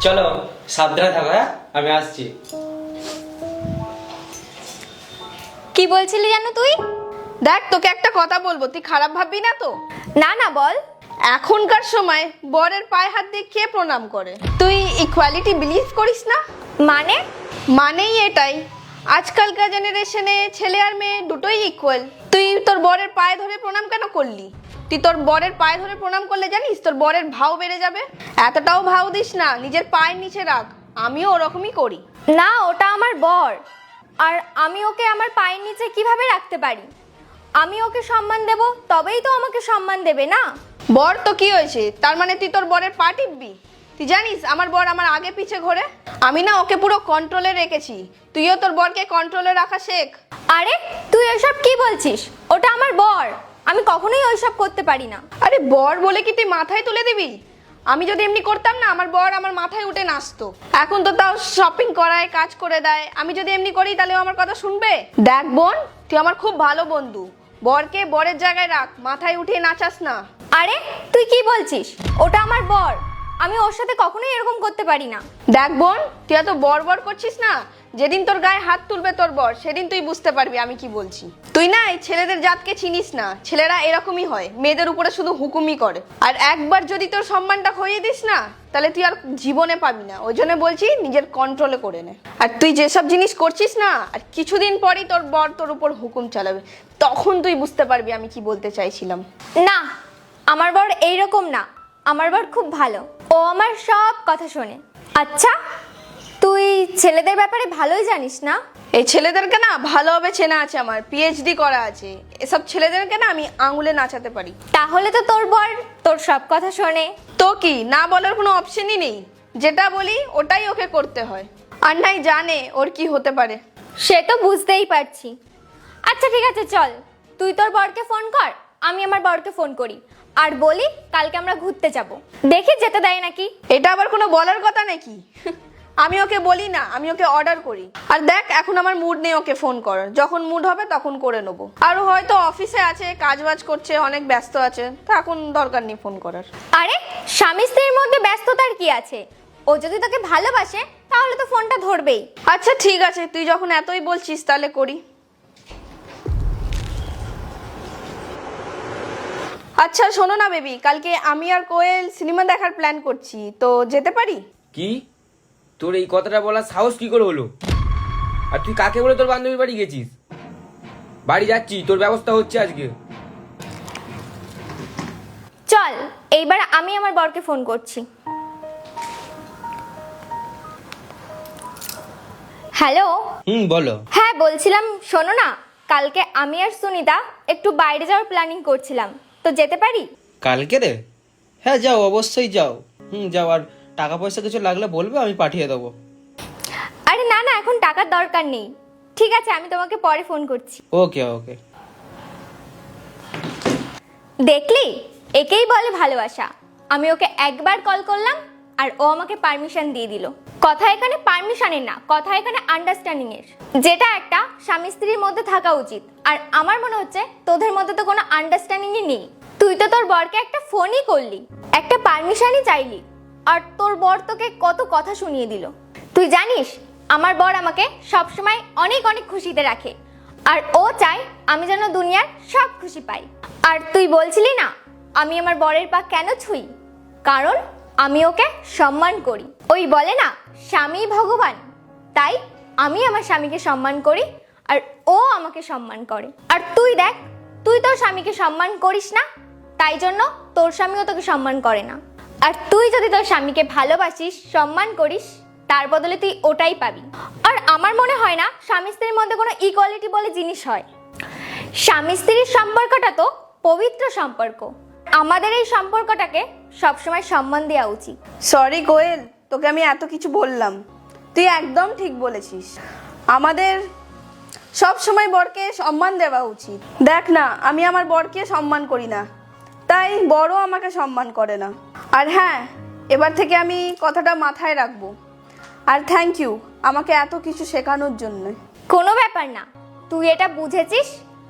চলো সাবধানে থাকো, হ্যাঁ আমি আসছি। কি বলছিলি জানো তুই? দেখ তোকে একটা কথা বলবো, তুই খারাপ ভাববি না তো? না না বল। এখনকার সময় বরের পায়ে হাত দিয়ে কে প্রণাম করে? তুই ইকুয়ালিটি বিলিভ করিস না? মানে? মানেই এটাই, আজকালকার জেনারেশনে ছেলে আর মেয়ে দুটোই ইকুয়াল। তুই তোর বরের পায়ে ধরে প্রণাম কেন করলি? তুই তোর বরের পায়ে ধরে প্রণাম করলে জানিস তোর বরের ভাও বেড়ে যাবে। এতটাও ভাও দিস না, নিজের পায়ের নিচে রাখ। আমিও ওরকমই করি। না, ওটা আমার বর, আর আমি ওকে আমার পায়ের নিচে কিভাবে রাখতে পারি? আমি ওকে সম্মান দেব, তবেই তো আমাকে সম্মান দেবে না? বর তো কি হয়েছে, তার মানে তুই তোর বরের পা টিপবি? তুই জানিস আমার বর আমার আগে পিছে ঘোরে। আমি না ওকে পুরো কন্ট্রোলে রেখেছি। তুইও তোর বরকে কন্ট্রোলে রাখা শেখ। আরে তুই এসব কি বলছিস? ওটা আমার বর, আমি কখনোই ওইসব করতে পারি না। আরে বর বলে কি তুই মাথায় তুলে দিবি? আমি যদি এমনি করতাম না, আমার বর আমার মাথায় উঠে নাচতো। এখন তো তাও শপিং করায়, কাজ করে দেয়। আমি যদি এমনি করি তাহলে ও আমার কথা শুনবে? দেখ বোন, তুই আমার খুব ভালো বন্ধু। বরকে বরের জায়গায় রাখ, মাথায় উঠিয়ে নাচাস না। আরে তুই কি বলছিস? ওটা আমার বর, আমি ওর সাথে কখনোই এরকম করতে পারি না। দেখ বোন, তুই এত বর বর করছিস না, যেদিন তোর গায়ে হাত তুলবে তোর বর, সেদিন তুই বুঝতে পারবি আমি কি বলছি। তুই না এই ছেলেদের জাতকে চিনিস না। ছেলেরা এরকমই হয়, মেয়েদের উপরে শুধু হুকুমই করে। আর একবার যদি তোর সম্মানটা খইয়ে দিস না, তাহলে তুই আর জীবনে পাবি না। ওই জন্য বলছি নিজের কন্ট্রোলে করে নে। আর তুই যেসব জিনিস করছিস না, আর কিছুদিন পরই তোর বর তোর উপর হুকুম চালাবে, তখন তুই বুঝতে পারবি আমি কি বলতে চাইছিলাম। না, আমার বর এইরকম না। আমার বর খুব ভালো, ও আমার সব কথা শোনে। আচ্ছা, তুই ছেলেদের ব্যাপারে ভালোই জানিস না? এই ছেলেদেরকে না ভালোভাবে চেনা আছে, আমার পিএইচডি করা আছে। এসব ছেলেদেরকে না আমি আঙুলে নাচাতে পারি। তাহলে তো তোর বর তোর সব কথা শোনে। তো কি, না বলার কোনো অপশনই নেই। যেটা বলি ওটাই ওকে করতে হয়। আর নাই জানে ওর কি হতে পারে। সে তো বুঝতেই পারছি। আচ্ছা ঠিক আছে, চল তুই তোর বরকে ফোন কর, আমি আমার বরকে ফোন করি, আর বলি কালকে আমরা ঘুরতে যাব। দেখি যেতে দেয় নাকি। এটা আবার কোনো বলার কথা নাকি? আমি ওকে বলি না, আমি ওকে অর্ডার করি। আর দেখ এখন আমার মুড নেই ওকে ফোন করার, যখন মুড হবে তখন করে নেবো। আর ও হয়তো অফিসে আছে, কাজবাজ করছে, অনেক ব্যস্ত আছে, তো এখন দরকার নেই ফোন করার। আরে স্বামী স্ত্রীর মধ্যে ব্যস্ততার কি আছে? ও যদি তোকে ভালোবাসে তাহলে তো ফোনটা ধরবেই। আচ্ছা ঠিক আছে, তুই যখন এতই বলছিস তাহলে করি। আচ্ছা শোনো না বেবি, কালকে আমি আর কোয়েল সিনেমা দেখার প্ল্যান করছি, তো যেতে পারি? কি? তোর এই কথাটা বলার সাহস কি করে হলো? আর তুই কাকে বলে তোর বান্ধবীর বাড়ি গেছিস? বাড়ি যাচ্ছি, তোর ব্যবস্থা হচ্ছে আজকে। চল এইবার আমি আমার বরকে ফোন করছি। হ্যালো। বলো। হ্যাঁ বলছিলাম, শোনো না, কালকে আমি আর সুনিতা একটু বাইরে যাওয়ার প্ল্যানিং করছিলাম, তো যেতে পারি? কালকে রে? হ্যাঁ যাও, অবশ্যই যাও। যাও, আর টাকা পয়সা কিছু লাগলে বলবে, আমি পাঠিয়ে দেবো। আরে না না, এখন টাকার দরকার নেই। ঠিক আছে, আমি তোমাকে পরে ফোন করছি। ওকে ওকে। দেখলি, একেই বলে ভালোবাসা। আমি ওকে একবার কল করলাম আর ও আমাকে পারমিশন দিয়ে দিল। কথা এখানে পারমিশনের না, কথা এখানে আন্ডারস্ট্যান্ডিং এর, যেটা একটা স্বামী স্ত্রীর মধ্যে থাকা উচিত। আর আমার মনে হচ্ছে তোদের মধ্যে তো কোনো আন্ডারস্ট্যান্ডিংই নেই। তুই তো তোর বরকে একটা ফোনই করলি, একটা পারমিশনই চাইলি, আর তোর বর তোকে কত কথা শুনিয়ে দিল। তুই জানিস আমার বর আমাকে সবসময় অনেক অনেক খুশিতে রাখে, আর ও চায় আমি যেন দুনিয়ার সব খুশি পাই। আর তুই বলছিলি না আমি আমার বরের পা কেন ছুঁই? কারণ আমি ওকে সম্মান করি। ওই বলে না স্বামী ভগবান, তাই আমি আমার স্বামীকে সম্মান করি আর ও আমাকে সম্মান করে। আর তুই দেখ, তুই তোর স্বামীকে সম্মান করিস না, তাই জন্য তোর স্বামীও তোকে সম্মান করে না। আর তুই যদি তোর স্বামীকে ভালোবাসিস, সম্মান করিস, তার বদলে তুই ওটাই পাবি। আর আমার মনে হয় না স্বামী স্ত্রীর মধ্যে কোনো ইকুয়ালিটি বলে জিনিস হয়। স্বামী স্ত্রীর সম্পর্কটা তো পবিত্র সম্পর্ক। আমাদের এই সম্পর্কটাকে সবসময় সম্মান দেওয়া উচিত। সরি কোয়েল, তোকে আমি এত কিছু বললাম। তুই একদম ঠিক বলেছিস, আমাদের সব সময় বরকে সম্মান দেওয়া উচিত। দেখ না, আমি আমার বরকে সম্মান করি না, তাই বড়ও আমাকে সম্মান করে না। আর হ্যাঁ, এবার থেকে আমি কথাটা মাথায় রাখবো। আর থ্যাংক ইউ আমাকে এত কিছু শেখানোর জন্য। কোনো ব্যাপার না, তুই এটা বুঝেছিস,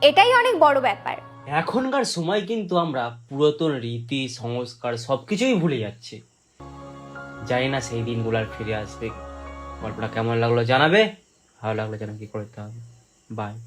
এটাই অনেক বড় ব্যাপার। এখনকার সময় কিন্তু আমরা পুরাতন রীতি সংস্কার সবকিছুই ভুলে যাচ্ছি। জানি না সেই দিনগুলো আর ফিরে আসবে। গল্পটা কেমন লাগলো জানাবে, ভালো লাগলো জানা কি করতে হবে। বাই।